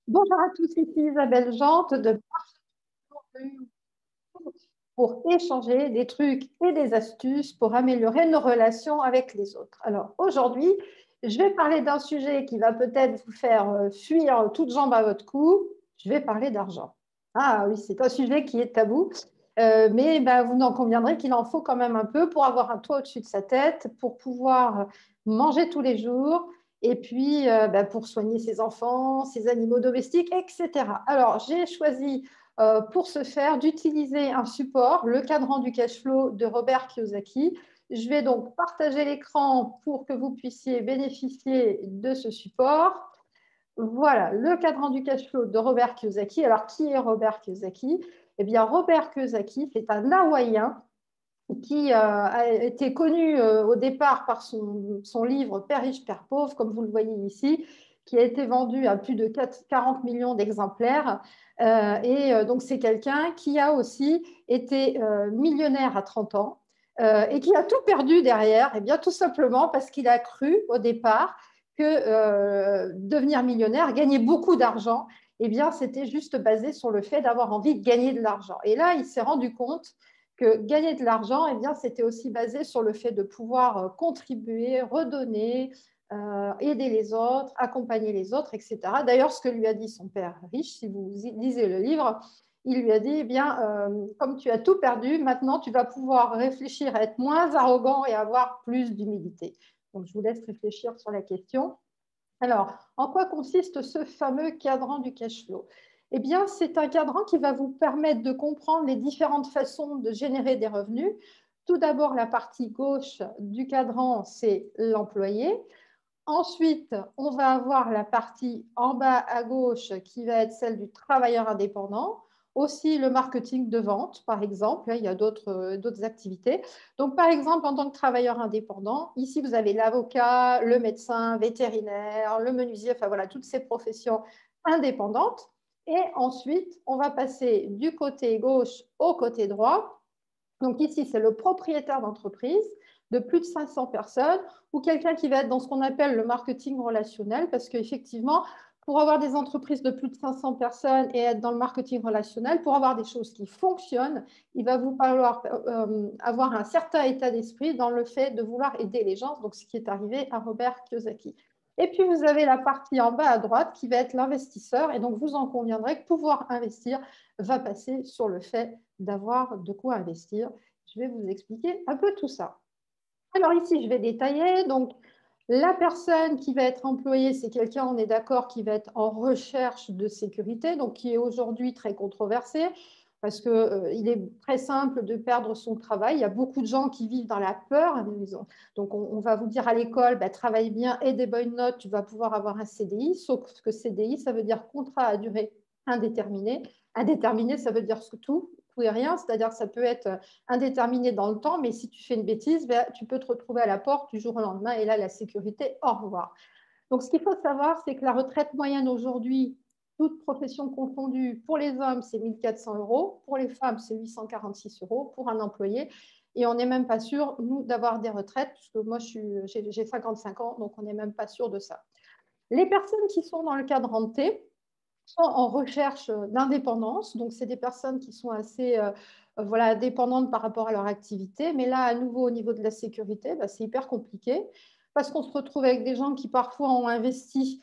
Bonjour à tous, ici Isabelle Jante de pour échanger des trucs et des astuces pour améliorer nos relations avec les autres. Alors aujourd'hui, je vais parler d'un sujet qui va peut-être vous faire fuir toutes jambes à votre cou. Je vais parler d'argent. Ah oui, c'est un sujet qui est tabou, mais ben, vous en conviendrez qu'il en faut quand même un peu pour avoir un toit au-dessus de sa tête, pour pouvoir manger tous les jours et puis ben, pour soigner ses enfants, ses animaux domestiques, etc. Alors, j'ai choisi pour ce faire d'utiliser un support, le cadran du cash flow de Robert Kiyosaki. Je vais donc partager l'écran pour que vous puissiez bénéficier de ce support. Voilà, le cadran du cash flow de Robert Kiyosaki. Alors, qui est Robert Kiyosaki? Eh bien, Robert Kiyosaki, c'est un Hawaïen qui a été connu au départ par son livre Père riche, Père pauvre, comme vous le voyez ici, qui a été vendu à plus de 40 millions d'exemplaires. Donc, c'est quelqu'un qui a aussi été millionnaire à 30 ans et qui a tout perdu derrière, et bien tout simplement parce qu'il a cru au départ que devenir millionnaire, gagner beaucoup d'argent, eh bien, c'était juste basé sur le fait d'avoir envie de gagner de l'argent. Et là, il s'est rendu compte que gagner de l'argent, eh bien, c'était aussi basé sur le fait de pouvoir contribuer, redonner, aider les autres, accompagner les autres, etc. D'ailleurs, ce que lui a dit son père riche, si vous lisez le livre, il lui a dit, eh bien, comme tu as tout perdu, maintenant tu vas pouvoir réfléchir à être moins arrogant et avoir plus d'humilité. Donc, je vous laisse réfléchir sur la question. Alors, en quoi consiste ce fameux cadran du cash flow? Eh bien, c'est un cadran qui va vous permettre de comprendre les différentes façons de générer des revenus. Tout d'abord, la partie gauche du cadran, c'est l'employé. Ensuite, on va avoir la partie en bas à gauche qui va être celle du travailleur indépendant. Aussi le marketing de vente, par exemple. Il y a d'autres activités. Donc, par exemple, en tant que travailleur indépendant, ici, vous avez l'avocat, le médecin, vétérinaire, le menuisier, enfin voilà, toutes ces professions indépendantes. Et ensuite, on va passer du côté gauche au côté droit. Donc ici, c'est le propriétaire d'entreprise de plus de 500 personnes ou quelqu'un qui va être dans ce qu'on appelle le marketing relationnel parce qu'effectivement, pour avoir des entreprises de plus de 500 personnes et être dans le marketing relationnel, pour avoir des choses qui fonctionnent, il va vous falloir avoir un certain état d'esprit dans le fait de vouloir aider les gens, donc ce qui est arrivé à Robert Kiyosaki. Et puis, vous avez la partie en bas à droite qui va être l'investisseur. Et donc, vous en conviendrez que pouvoir investir va passer sur le fait d'avoir de quoi investir. Je vais vous expliquer un peu tout ça. Alors ici, je vais détailler. Donc, la personne qui va être employée, c'est quelqu'un, on est d'accord, qui va être en recherche de sécurité, donc qui est aujourd'hui très controversé, parce qu'il est très simple de perdre son travail. Il y a beaucoup de gens qui vivent dans la peur. Donc, on va vous dire à l'école, bah, travaille bien et des bonnes notes, tu vas pouvoir avoir un CDI, sauf que CDI, ça veut dire contrat à durée indéterminée. Indéterminé, ça veut dire tout et rien, c'est-à-dire que ça peut être indéterminé dans le temps, mais si tu fais une bêtise, ben, tu peux te retrouver à la porte du jour au lendemain et là, la sécurité, au revoir. Donc, ce qu'il faut savoir, c'est que la retraite moyenne aujourd'hui, toute profession confondue, pour les hommes, c'est 1 400 euros, pour les femmes, c'est 846 euros pour un employé. Et on n'est même pas sûr, nous, d'avoir des retraites, puisque moi, j'ai 55 ans, donc on n'est même pas sûr de ça. Les personnes qui sont dans le cadre T sont en recherche d'indépendance. Donc, c'est des personnes qui sont assez voilà, dépendantes par rapport à leur activité. Mais là, à nouveau, au niveau de la sécurité, bah, c'est hyper compliqué parce qu'on se retrouve avec des gens qui parfois ont investi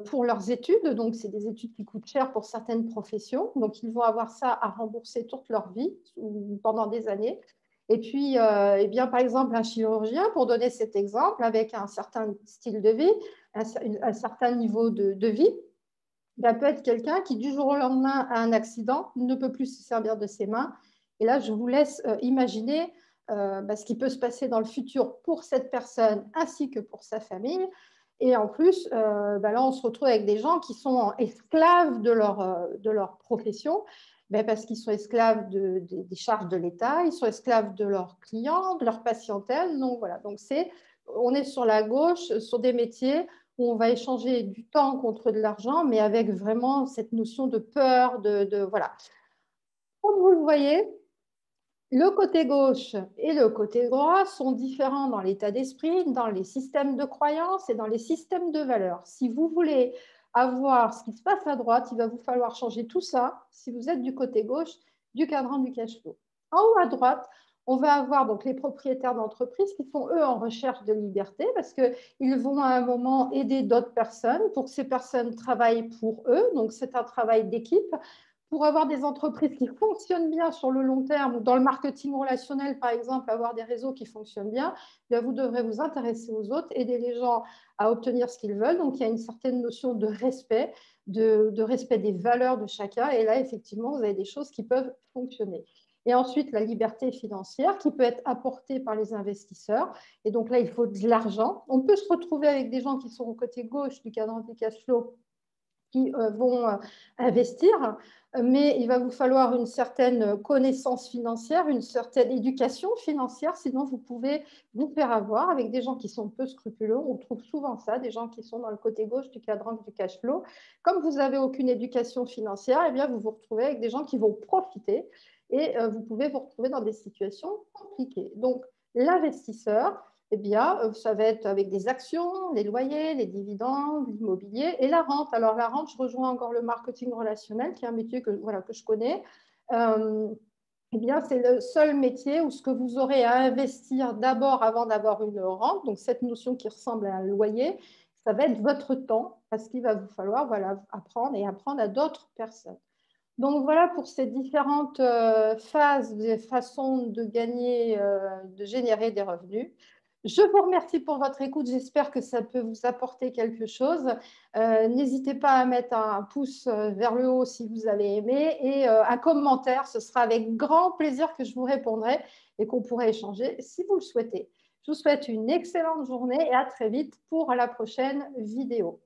pour leurs études. Donc, c'est des études qui coûtent cher pour certaines professions. Donc, ils vont avoir ça à rembourser toute leur vie ou pendant des années. Et puis, eh bien, par exemple, un chirurgien, pour donner cet exemple, avec un certain style de vie, un certain niveau de vie, ça peut être quelqu'un qui, du jour au lendemain, a un accident, ne peut plus se servir de ses mains. Et là, je vous laisse imaginer ce qui peut se passer dans le futur pour cette personne ainsi que pour sa famille. Et en plus, là, on se retrouve avec des gens qui sont esclaves de leur profession, parce qu'ils sont esclaves des charges de l'État, ils sont esclaves de leurs clients, de leur patientèle. Donc, voilà. Donc, on est sur la gauche, sur des métiers où on va échanger du temps contre de l'argent, mais avec vraiment cette notion de peur, voilà. Comme vous le voyez, le côté gauche et le côté droit sont différents dans l'état d'esprit, dans les systèmes de croyances et dans les systèmes de valeurs. Si vous voulez à voir ce qui se passe à droite, il va vous falloir changer tout ça si vous êtes du côté gauche du cadran du cash flow. En haut à droite, on va avoir donc les propriétaires d'entreprises qui sont, eux, en recherche de liberté parce qu'ils vont à un moment aider d'autres personnes pour que ces personnes travaillent pour eux. Donc, c'est un travail d'équipe. Pour avoir des entreprises qui fonctionnent bien sur le long terme, ou dans le marketing relationnel, par exemple, avoir des réseaux qui fonctionnent bien, bien, vous devrez vous intéresser aux autres, aider les gens à obtenir ce qu'ils veulent. Donc, il y a une certaine notion de respect, de respect des valeurs de chacun. Et là, effectivement, vous avez des choses qui peuvent fonctionner. Et ensuite, la liberté financière qui peut être apportée par les investisseurs. Et donc là, il faut de l'argent. On peut se retrouver avec des gens qui sont au côté gauche du cadran du cash flow qui vont investir, mais il va vous falloir une certaine connaissance financière, une certaine éducation financière, sinon vous pouvez vous faire avoir avec des gens qui sont peu scrupuleux. On trouve souvent ça, des gens qui sont dans le côté gauche du cadran du cash flow. Comme vous n'avez aucune éducation financière, eh bien, vous vous retrouvez avec des gens qui vont profiter et vous pouvez vous retrouver dans des situations compliquées. Donc, l'investisseur, eh bien, ça va être avec des actions, les loyers, les dividendes, l'immobilier et la rente. Alors, la rente, je rejoins encore le marketing relationnel, qui est un métier que, voilà, que je connais. Eh bien, c'est le seul métier où ce que vous aurez à investir d'abord avant d'avoir une rente, donc cette notion qui ressemble à un loyer, ça va être votre temps, parce qu'il va vous falloir, voilà, apprendre et apprendre à d'autres personnes. Donc voilà pour ces différentes phases, façons de gagner, de générer des revenus. Je vous remercie pour votre écoute. J'espère que ça peut vous apporter quelque chose. N'hésitez pas à mettre un pouce vers le haut si vous avez aimé et un commentaire. Ce sera avec grand plaisir que je vous répondrai et qu'on pourrait échanger si vous le souhaitez. Je vous souhaite une excellente journée et à très vite pour la prochaine vidéo.